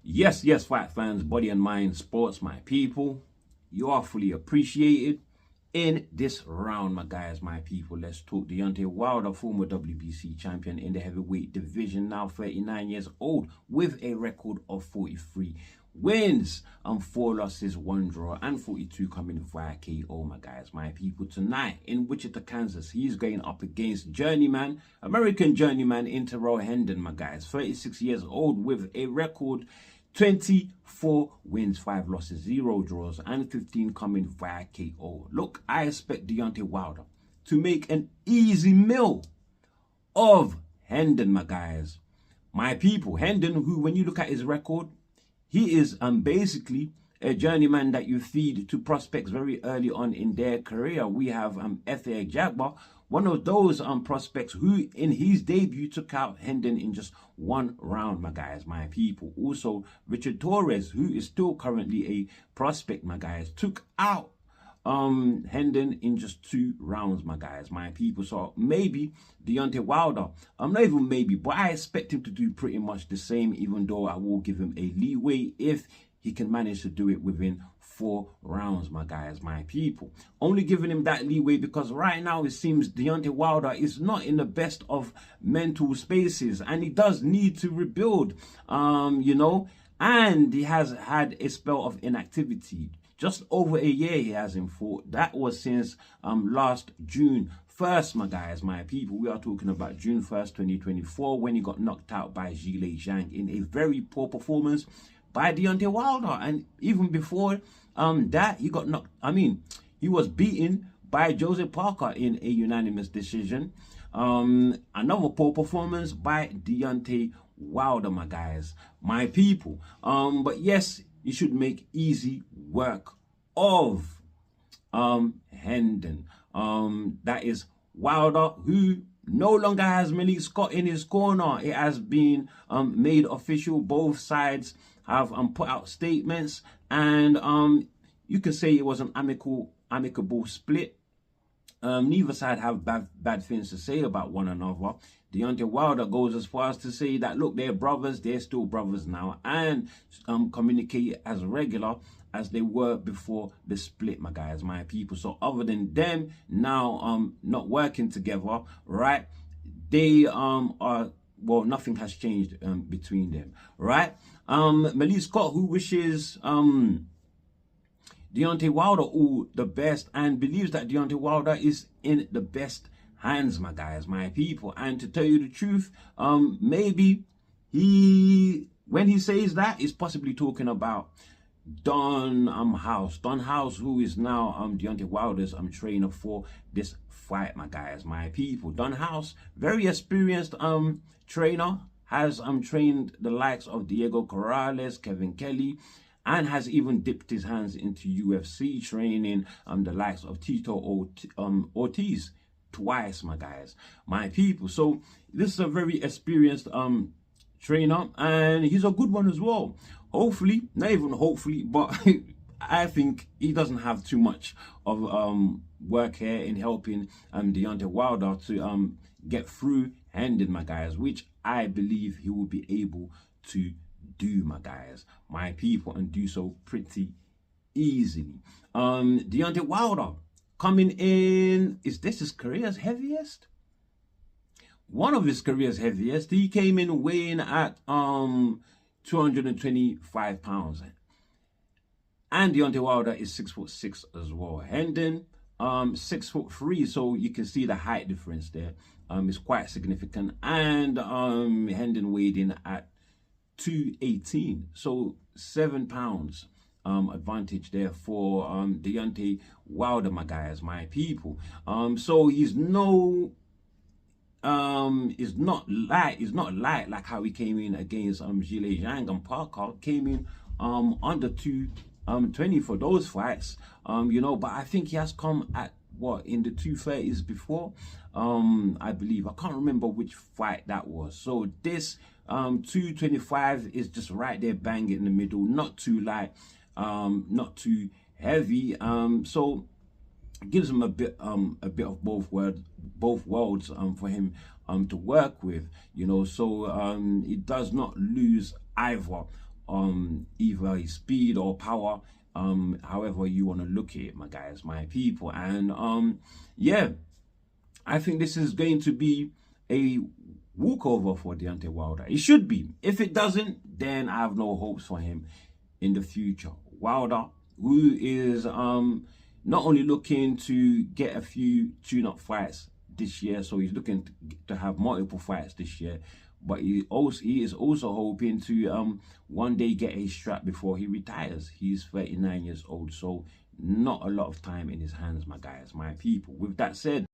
Yes, fight fans, body and mind, sports, my people. You are fully appreciated. In this round, my guys, my people, let's talk Deontay Wilder, former WBC champion in the heavyweight division, now 39 years old, with a record of 43 wins and 4 losses, 1 draw, and 42 coming via KO, my guys, my people. Tonight in Wichita, Kansas, he's going up against American journeyman Jarrel Hendon, my guys, 36 years old, with a record 24 wins, 5 losses, 0 draws, and 15 coming via KO. Look, I expect Deontay Wilder to make an easy meal of Hendon, my guys. My people, Hendon, who, when you look at his record, he is basically a journeyman that you feed to prospects very early on in their career. We have F.A. Jagba, one of those prospects who in his debut took out Hendon in just 1 round, my guys, my people. Also, Richard Torres, who is still currently a prospect, my guys, took out Hendon in just 2 rounds, my guys, my people. So maybe Deontay Wilder, not even maybe, but I expect him to do pretty much the same, even though I will give him a leeway if he can manage to do it within 4 rounds, my guys, my people. Only giving him that leeway because right now it seems Deontay Wilder is not in the best of mental spaces and he does need to rebuild, you know, and he has had a spell of inactivity. Just over a year he hasn't fought. That was since last June 1st, my guys, my people. We are talking about June 1st, 2024, when he got knocked out by Zhang in a very poor performance by Deontay Wilder. And even before that, he got knocked. He was beaten by Joseph Parker in a unanimous decision. Another poor performance by Deontay Wilder, my guys, my people. But yes, you should make easy work of Hendon. That is Wilder, who no longer has Malik Scott in his corner. It has been made official. Both sides have put out statements, and you can say it was an amicable split. Neither side have bad things to say about one another. Deontay Wilder goes as far as to say that, look, they're brothers, they're still brothers now, and communicate as regular as they were before the split, my guys, my people. So other than them now not working together, right, they are, well, nothing has changed between them, right? Malik Scott, who wishes Deontay Wilder all the best and believes that Deontay Wilder is in the best hands, my guys, my people. And to tell you the truth, maybe when he says that, he's possibly talking about Don House, who is now Deontay Wilder's trainer for this fight, my guys, my people. Don House, very experienced trainer, has trained the likes of Diego Corrales, Kevin Kelly, and has even dipped his hands into UFC training the likes of Tito Ortiz twice, my guys, my people. So this is a very experienced trainer, and he's a good one as well. Hopefully, not even hopefully, but I think he doesn't have too much of work here in helping Deontay Wilder to get through Hendon, my guys, which I believe he will be able to do, my guys, my people, and do so pretty easily. Deontay Wilder coming in, is this his career's heaviest? One of his career's heaviest. He came in weighing at 225 pounds. And Deontay Wilder is 6'6" as well. Hendon 6'3", so you can see the height difference there is quite significant. And Hendon weighed in at 218, so 7 pounds advantage there for Deontay Wilder, my guys, my people. So he's not light like how he came in against Zhang and Parker. Came in under 220 for those fights, you know, but I think he has come at what, in the 230s before, I believe. I can't remember which fight that was. So this 225 is just right there, bang in the middle, not too light, not too heavy. So it gives him a bit of both worlds for him to work with, you know. So he does not lose either either his speed or power, however you want to look at it, my guys, my people. And yeah, I think this is going to be a walkover for Deontay Wilder. It should be. If it doesn't, then I have no hopes for him in the future. Wilder, who is not only looking to get a few tune-up fights this year, so he's looking to have multiple fights this year, but he is also hoping to one day get a strap before he retires. He's 39 years old, so not a lot of time in his hands, my guys, my people. With that said,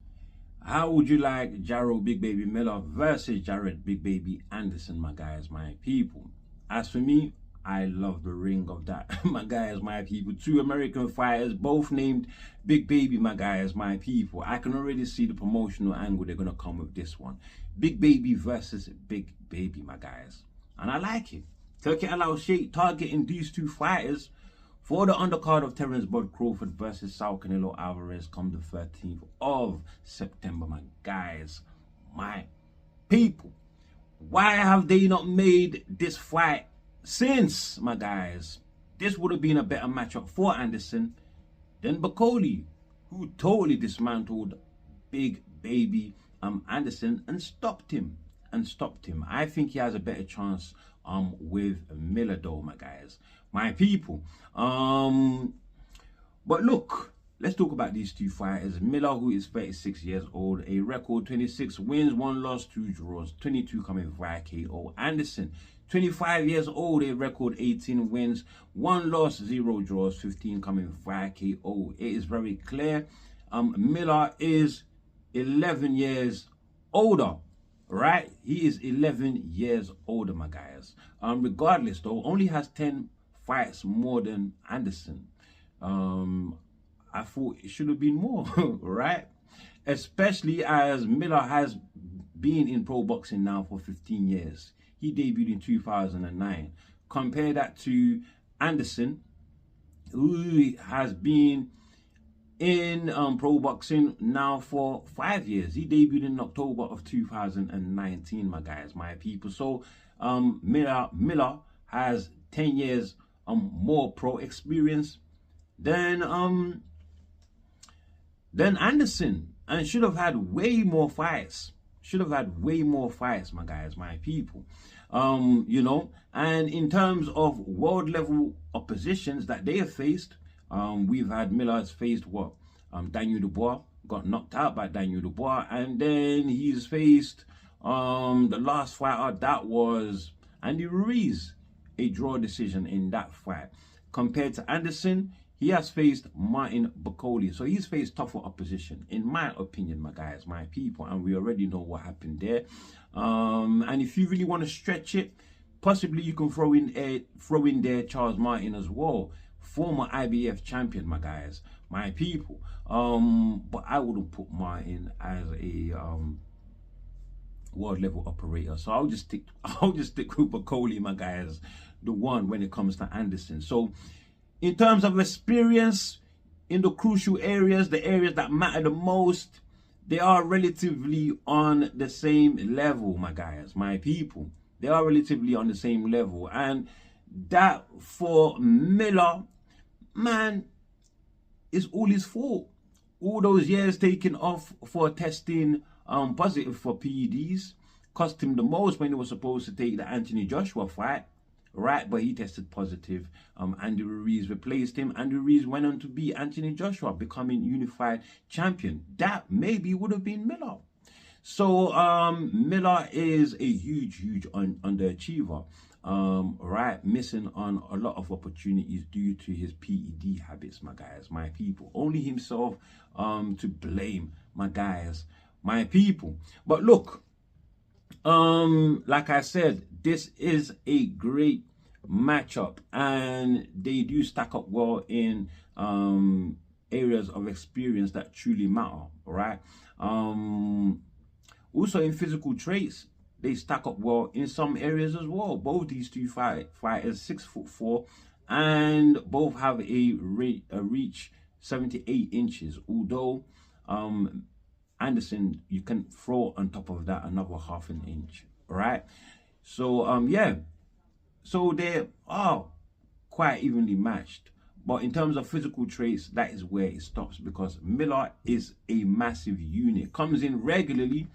how would you like Jarrel Big Baby Miller versus Jared Big Baby Anderson, my guys, my people? As for me, I love the ring of that, my guys, my people. Two American fighters, both named Big Baby, my guys, my people. I can already see the promotional angle they're going to come with this one. Big Baby versus Big Baby, my guys. And I like it. Turkey Allow Sheikh targeting these two fighters for the undercard of Terence Bud Crawford versus Saul Canelo Alvarez come the 13th of September, my guys, my people. Why have they not made this fight since, my guys? This would have been a better matchup for Anderson than Bakoli, who totally dismantled Big Baby Anderson and stopped him. I think he has a better chance with Miller though, my guys, my people. But look, let's talk about these two fighters. Miller, who is 36 years old, a record 26 wins, 1 loss, 2 draws, 22 coming via KO. Anderson, 25 years old, a record 18 wins, 1 loss, 0 draws, 15 coming via KO. It is very clear Miller is 11 years older, right? He is 11 years older, my guys. Regardless though, only has 10 fights more than Anderson. I thought it should have been more, right? Especially as Miller has been in pro boxing now for 15 years. He debuted in 2009. Compare that to Anderson, who has been in pro boxing now for 5 years. He debuted in October of 2019, my guys, my people. So Miller has 10 years more pro experience than Anderson, and should have had way more fights. My guys, my people. You know, and in terms of world level oppositions that they have faced, we've had Miller's faced what? Daniel Dubois, got knocked out by Daniel Dubois, and then he's faced the last fighter, that was Andy Ruiz, a draw decision in that fight. Compared to Anderson, he has faced Martin Bakoli, so he's faced tougher opposition, in my opinion, my guys, my people, and we already know what happened there. And if you really want to stretch it, possibly you can throw in there Charles Martin as well, former IBF champion, my guys, my people. But I wouldn't put Martin as a world level operator, so I'll just stick with Bakoli, my guys, the one when it comes to Anderson. So in terms of experience in the crucial areas, the areas that matter the most, they are relatively on the same level, my guys, my people. They are relatively on the same level. And that for Miller, man, is all his fault. All those years taken off for testing positive for PEDs cost him the most when he was supposed to take the Anthony Joshua fight, right? But he tested positive. Andy Ruiz replaced him. Andy Ruiz went on to beat Anthony Joshua, becoming unified champion. That maybe would have been Miller. So Miller is a huge underachiever, right? Missing on a lot of opportunities due to his PED habits, my guys, my people. Only himself to blame, my guys, my people. But look, like I said, this is a great matchup, and they do stack up well in areas of experience that truly matter, right? Also in physical traits, they stack up well in some areas as well. Both these two fighters 6'4", and both have a reach 78 inches. Although Anderson, you can throw on top of that another ½ an inch, right? So yeah, So they are quite evenly matched. But in terms of physical traits, that is where it stops, because Miller is a massive unit. Comes in regularly,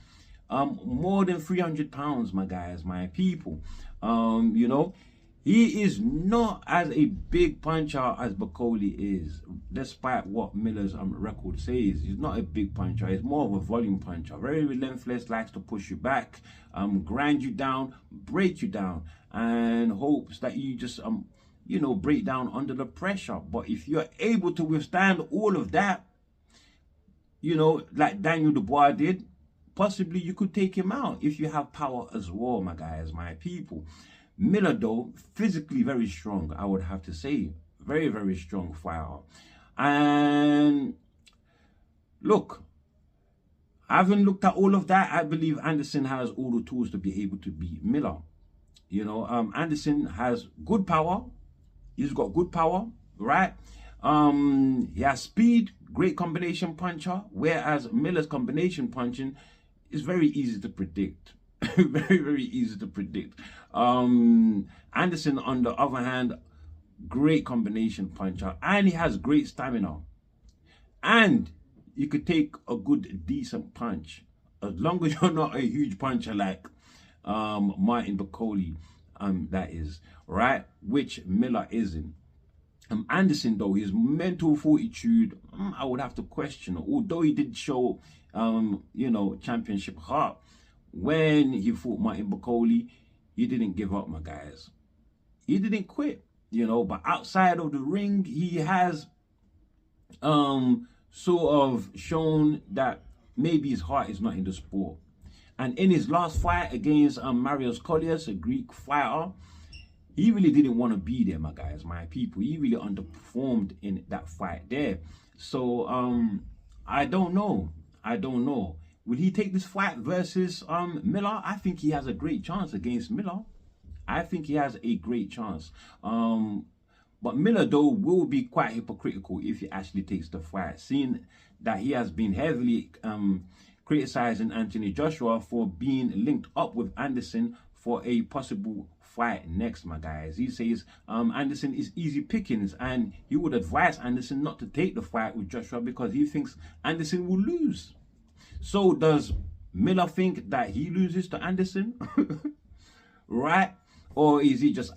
more than 300 pounds, my guys, my people. You know, he is not as a big puncher as Bakole is, despite what Miller's record says. He's not a big puncher. He's more of a volume puncher. Very relentless, likes to push you back, grind you down, break you down, and hopes that you just you know, break down under the pressure. But if you're able to withstand all of that, you know, like Daniel Dubois did, possibly you could take him out if you have power as well, my guys, my people. Miller, though, physically very strong, I would have to say. Very, very strong fighter. And look, having looked at all of that, I believe Anderson has all the tools to be able to beat Miller. You know, Anderson has good power. He's got good power, right? He has speed, great combination puncher, whereas Miller's combination punching is very easy to predict. Very, very easy to predict. Anderson, on the other hand, great combination puncher, and he has great stamina. And you could take a good, decent punch, as long as you're not a huge puncher like Martin Bakole, that is, right? Which Miller isn't. Anderson, though, his mental fortitude, I would have to question. Although he did show, you know, championship heart when he fought Martin Bakole, he didn't give up, my guys. He didn't quit, you know. But outside of the ring, he has sort of shown that maybe his heart is not in the sport. And in his last fight against Marius Colliers, a Greek fighter, he really didn't want to be there, my guys, my people. He really underperformed in that fight there. So I don't know. Will he take this fight versus Miller? I think he has a great chance against Miller. I think he has a great chance. But Miller, though, will be quite hypocritical if he actually takes the fight, seeing that he has been heavily criticizing Anthony Joshua for being linked up with Anderson for a possible fight next, my guys. He says Anderson is easy pickings, and he would advise Anderson not to take the fight with Joshua because he thinks Anderson will lose. So does Miller think that he loses to Anderson? Right? Or is he just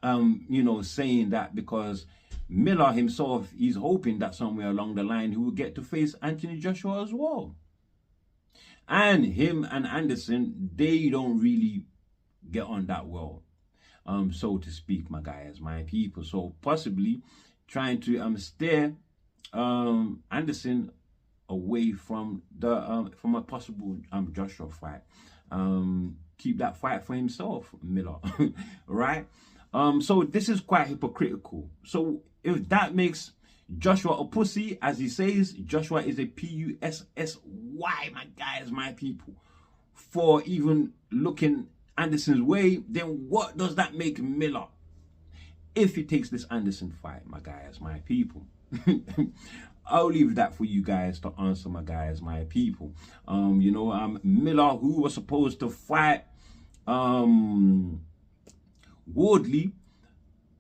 you know, saying that because Miller himself is hoping that somewhere along the line he will get to face Anthony Joshua as well? And him and Anderson, they don't really get on that well, so to speak, my guys, my people. So possibly trying to steer Anderson away from the from a possible Joshua fight. Keep that fight for himself, Miller. Right? So this is quite hypocritical. So if that makes Joshua a pussy, as he says, Joshua is a P-U-S-S-Y, my guys, my people, for even looking Anderson's way, then what does that make Miller if he takes this Anderson fight, my guys, my people? I'll leave that for you guys to answer, my guys, my people. You know, Miller, who was supposed to fight Wardley,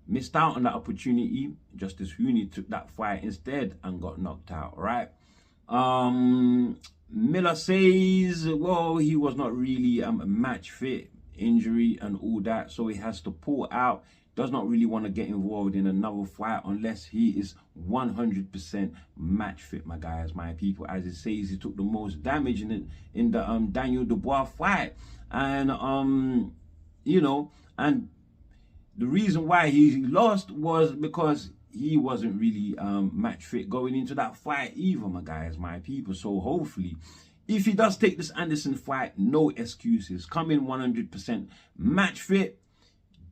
missed out on that opportunity. Justice Hooney took that fight instead and got knocked out, right? Miller says, well, he was not really match fit, injury and all that, so he has to pull out. Does not really want to get involved in another fight unless he is 100% match fit, my guys, my people. As it says, he took the most damage in the Daniel Dubois fight, and you know, and the reason why he lost was because he wasn't really match fit going into that fight either, my guys, my people. So hopefully, if he does take this Anderson fight, no excuses. Come in 100% match fit.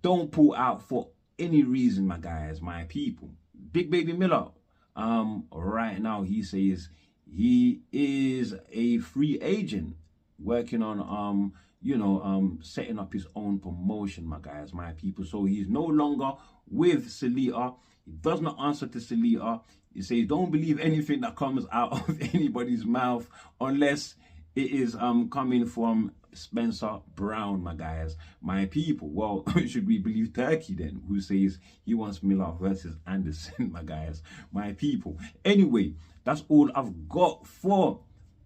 Don't pull out for any reason, my guys, my people. Big Baby Miller, right now he says he is a free agent working on you know, setting up his own promotion, my guys, my people. So he's no longer with Salita. He does not answer to Salita. He says, don't believe anything that comes out of anybody's mouth unless it is coming from Spencer Brown, my guys, my people. Well, should we believe Turkey then, who says he wants Miller versus Anderson, my guys, my people. Anyway, that's all I've got for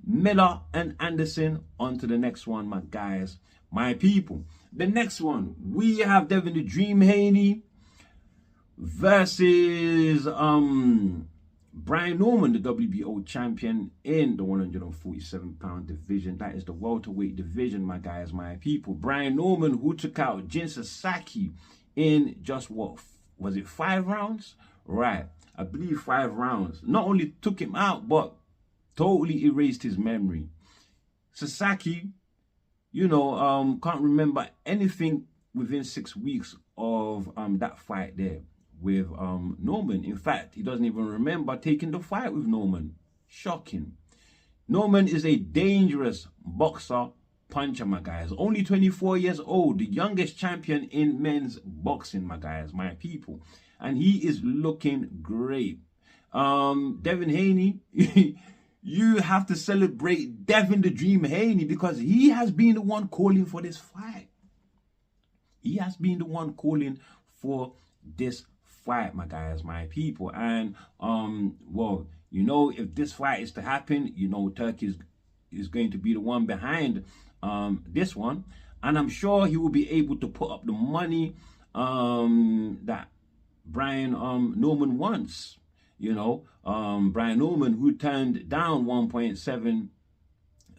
Miller and Anderson. On to the next one, my guys, my people. The next one, we have Devin the Dream Haney versus Brian Norman, the WBO champion in the 147-pound division. That is the welterweight division, my guys, my people. Brian Norman, who took out Jin Sasaki in just what was it, 5 rounds? Right, I believe 5 rounds. Not only took him out, but totally erased his memory. Sasaki, you know, can't remember anything within 6 weeks of that fight there with Norman. In fact, he doesn't even remember taking the fight with Norman. Shocking. Norman is a dangerous boxer, puncher, my guys. Only 24 years old, the youngest champion in men's boxing, my guys, my people. And he is looking great. Devin Haney, you have to celebrate Devin the Dream Haney, because he has been the one calling for this fight. He has been the one calling for this fight, my guys, my people. And well, you know, if this fight is to happen, you know, Turkey is going to be the one behind this one, and I'm sure he will be able to put up the money that Brian Norman wants. You know, Brian Norman, who turned down 1.7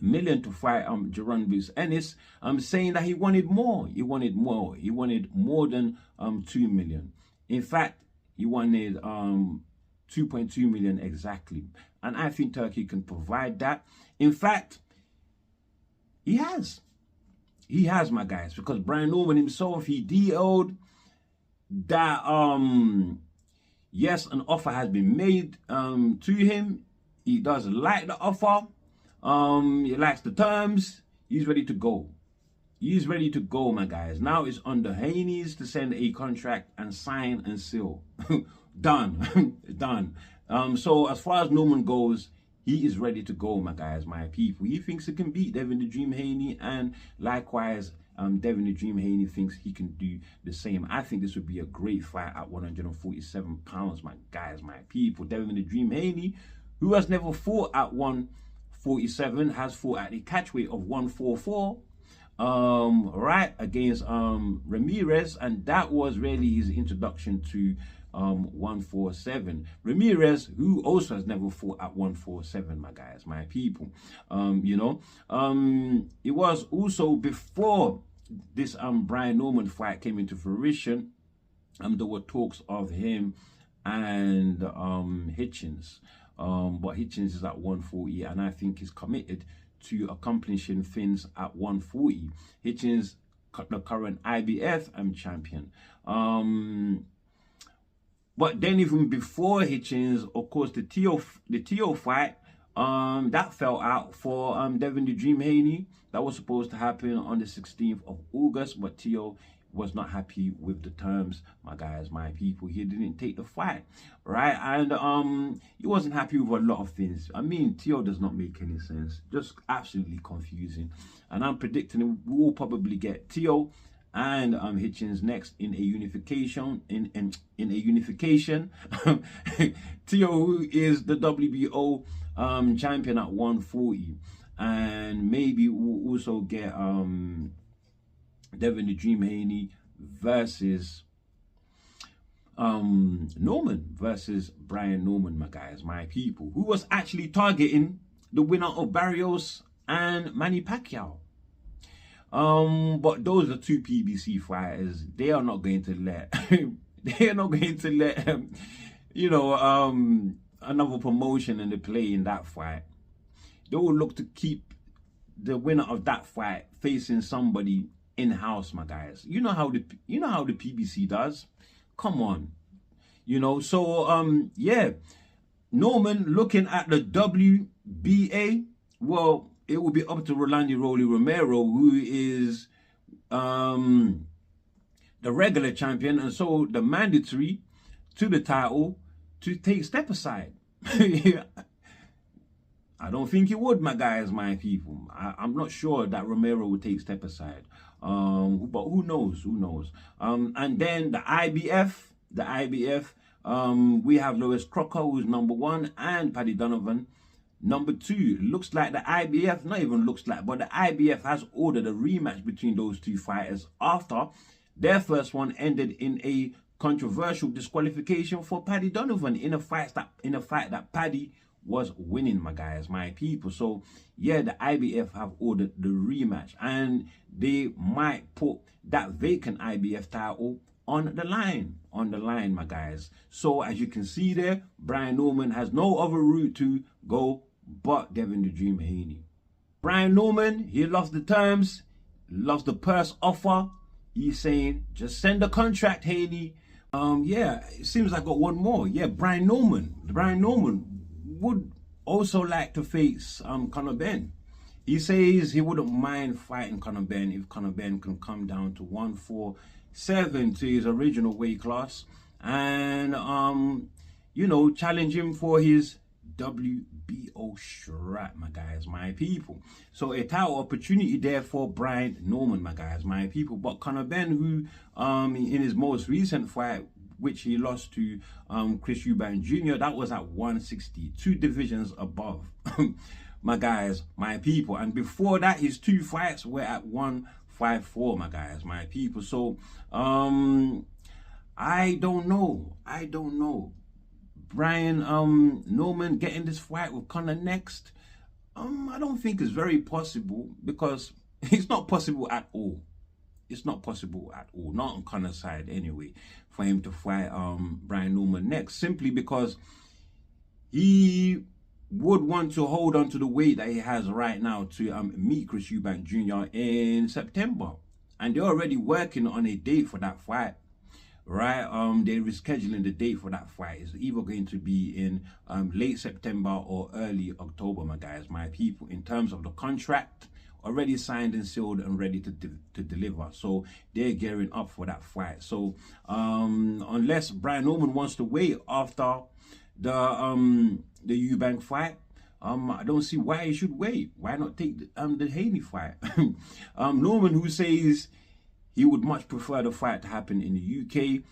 million to fight Rnds Ennis, saying that he wanted more. He wanted more. He wanted more than 2 million. In fact, he wanted 2.2 million exactly. And I think Turkey can provide that. In fact, he has. He has, my guys, because Brian Norman himself, he DL'd that yes, an offer has been made to him. He does like the offer. He likes the terms. He's ready to go. He's ready to go, my guys. Now it's on the Haney's to send a contract and sign and seal. Done. Done. So as far as Norman goes, he is ready to go, my guys, my people. He thinks he can beat Devin the Dream Haney, and likewise, Devin the Dream Haney thinks he can do the same. I think this would be a great fight at 147 pounds, my guys, my people. Devin the Dream Haney, who has never fought at 147, has fought at a catchweight of 144. Right, against Ramirez, and that was really his introduction to 147. Ramirez, who also has never fought at 147, my guys, my people. You know, it was also before this Brian Norman fight came into fruition. There were talks of him and Hitchens, but Hitchens is at 140, and I think he's committed to accomplishing things at 140. Hitchens, the current IBF champion. But then even before Hitchens, of course, the Teo fight, that fell out for Devin the Dream Haney. That was supposed to happen on the 16th of August, but Teo was not happy with the terms, my guys, my people. He didn't take the fight, right? And he wasn't happy with a lot of things. I mean, Teo does not make any sense. Just absolutely confusing. And I'm predicting we will probably get Teo and Hitchens next in a unification. In a unification. Teo, who is the WBO champion at 140, and maybe we'll also get Devin the Dream Haney versus Norman versus Brian Norman, my guys, my people, who was actually targeting the winner of Barrios and Manny Pacquiao. But those are two PBC fighters. They are not going to let they are not going to let you know, another promotion in the play in that fight. They will look to keep the winner of that fight facing somebody in-house, my guys. You know how the PBC does. Come on. You know, so yeah, Norman looking at the WBA, well, it will be up to Rolando Rolly Romero, who is the regular champion, and so the mandatory to the title, to take step aside. I don't think he would, my guys, my people. I'm not sure that Romero would take step aside. But who knows? Who knows? And then the IBF, we have Lewis Crocker, who's #1, and Paddy Donovan, #2. Looks like the IBF, not even looks like, but the IBF has ordered a rematch between those two fighters after their first one ended in a controversial disqualification for Paddy Donovan in a fight that Paddy was winning, my guys, my people. So yeah, the IBF have ordered the rematch, and they might put that vacant IBF title on the line, my guys. So as you can see there, Brian Norman has no other route to go but Devin the Dream Haney. Brian Norman, he loves the terms, loves the purse offer. He's saying, just send the contract, Haney. Yeah, it seems I got one more. Yeah, Brian Norman would also like to face Connor Benn. He says he wouldn't mind fighting Connor Benn if Connor Benn can come down to 147 to his original weight class and you know, challenge him for his WBO strap, my guys, my people. So a title opportunity there for Brian Norman, my guys, my people. But Connor Benn, who in his most recent fight, which he lost to Chris Eubank Jr., that was at 160, 2 divisions above, my guys, my people. And before that, his 2 fights were at 154, my guys, my people. So I don't know. Brian Norman getting this fight with Connor next, I don't think it's very possible, because it's not possible at all. It's not possible at all, not on Connor's side anyway, for him to fight Brian Norman next, simply because he would want to hold on to the weight that he has right now to meet Chris Eubank Jr. in September. And they're already working on a date for that fight. Right, they're rescheduling the date for that fight. It's either going to be in late September or early October, my guys, my people. In terms of the contract, already signed and sealed and ready to deliver. So they're gearing up for that fight. So unless Brian Norman wants to wait after the Eubank fight, I don't see why he should wait. Why not take the Haney fight? Norman, who says he would much prefer the fight to happen in the UK.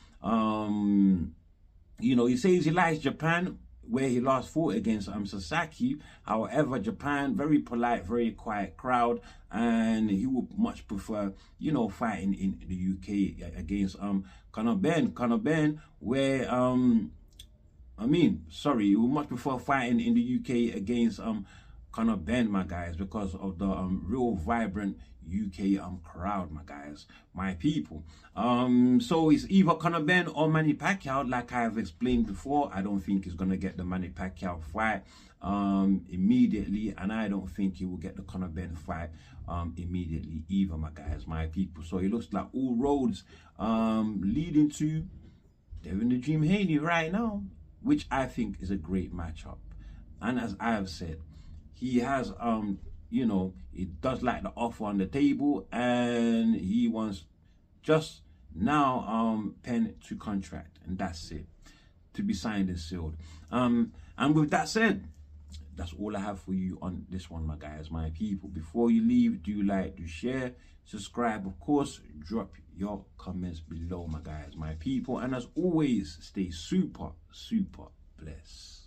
You know, he says he likes Japan, where he last fought against Sasaki. However, Japan, very polite, very quiet crowd, and he would much prefer, you know, fighting in the UK against Connor Benn, where he would much prefer fighting in the UK against Connor Benn, my guys, because of the real vibrant UK crowd, my guys, my people. So it's either Connor Benn or Manny Pacquiao, like I have explained before. I don't think he's gonna get the Manny Pacquiao fight immediately, and I don't think he will get the Connor Benn fight immediately either, my guys, my people. So it looks like all roads leading to Devin the Dream Haney right now, which I think is a great matchup. And as I have said, he has you know, he does like the offer on the table, and he wants just now pen to contract, and that's it, to be signed and sealed. And with that said, that's all I have for you on this one, my guys, my people. Before you leave, do like, do share, subscribe, of course, drop your comments below, my guys, my people, and as always, stay super blessed.